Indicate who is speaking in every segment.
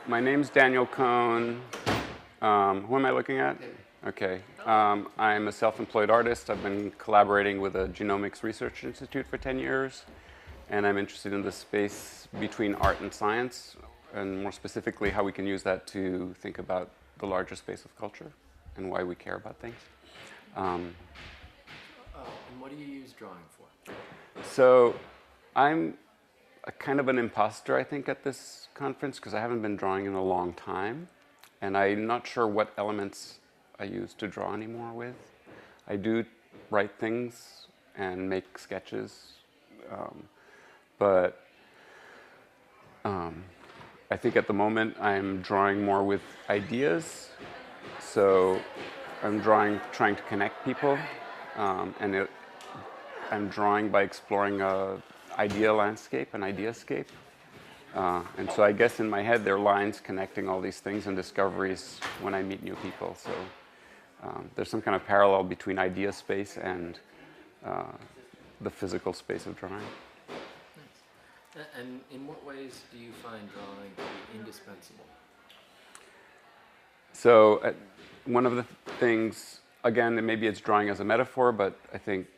Speaker 1: my name's Daniel Kohn. Who am I looking at? Okay. I'm a self-employed artist. I've been collaborating with a genomics research institute for 10 years. And I'm interested in the space between art and science, and more specifically, how we can use that to think about the larger space of culture and why we care about things.
Speaker 2: And what do you use drawing for?
Speaker 1: So I'm a kind of an imposter, I think, at this conference, because I haven't been drawing in a long time. And I'm not sure what elements I use to draw anymore with. I do write things and make sketches, but I think at the moment I'm drawing more with ideas. So I'm trying to connect people, and I'm drawing by exploring an idea landscape, an ideascape. And so I guess in my head there are lines connecting all these things and discoveries when I meet new people. So there's some kind of parallel between idea space and the physical space of drawing.
Speaker 2: Nice. And in what ways do you find drawing to be indispensable?
Speaker 1: So one of the things, again, maybe it's drawing as a metaphor, but I think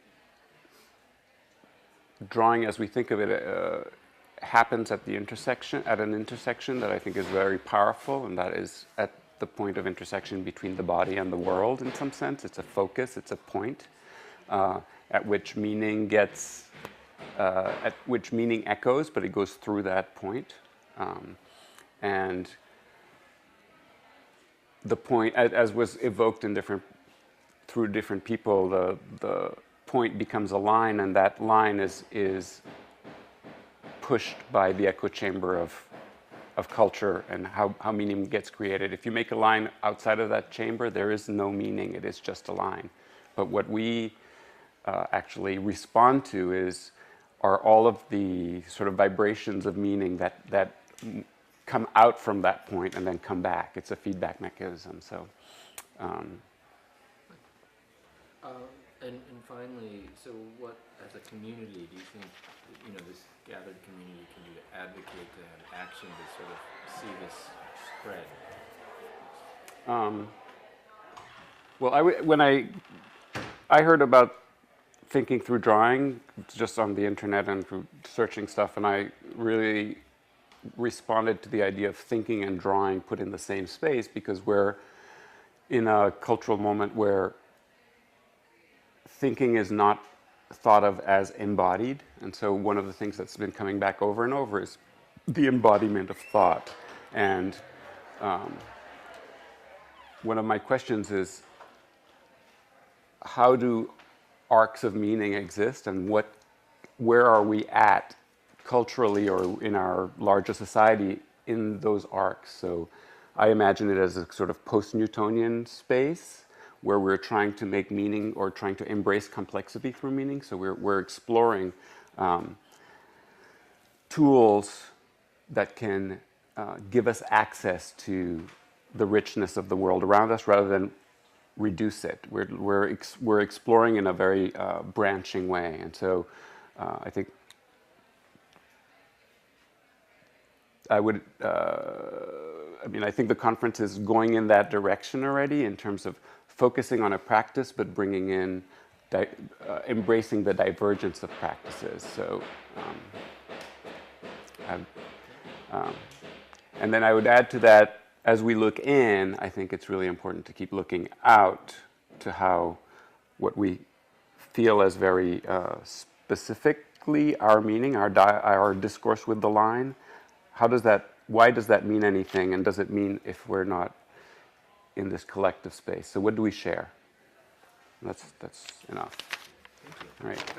Speaker 1: drawing as we think of it happens at an intersection that I think is very powerful, and that is at the point of intersection between the body and the world in some sense. It's a focus, it's a point at which meaning echoes, but it goes through that point. And the point, as was evoked through different people, the point becomes a line, and that line is pushed by the echo chamber of culture and how meaning gets created. If you make a line outside of that chamber, there is no meaning, it is just a line. But what we actually respond to are all of the sort of vibrations of meaning that come out from that point and then come back. It's a feedback mechanism. So,
Speaker 2: and finally, so what, as a community, do you think this gathered community can do to advocate, to have action, to sort of see this spread?
Speaker 1: Well, when I heard about thinking through drawing just on the internet and through searching stuff, and I really responded to the idea of thinking and drawing put in the same space, because we're in a cultural moment where thinking is not thought of as embodied. And so one of the things that's been coming back over and over is the embodiment of thought. And one of my questions is, how do arcs of meaning exist, and where are we at culturally or in our larger society in those arcs? So I imagine it as a sort of post-Newtonian space where we're trying to make meaning or trying to embrace complexity through meaning. So we're exploring tools that can give us access to the richness of the world around us rather than reduce it. We're exploring in a very branching way. And so I think I think the conference is going in that direction already in terms of focusing on a practice, but bringing in, embracing the divergence of practices. So, and then I would add to that, as we look in, I think it's really important to keep looking out to how what we feel as very specifically our meaning, our discourse with the line, why does that mean anything, and does it mean if we're not in this collective space? So what do we share? That's enough.
Speaker 2: Thank you.
Speaker 1: All right.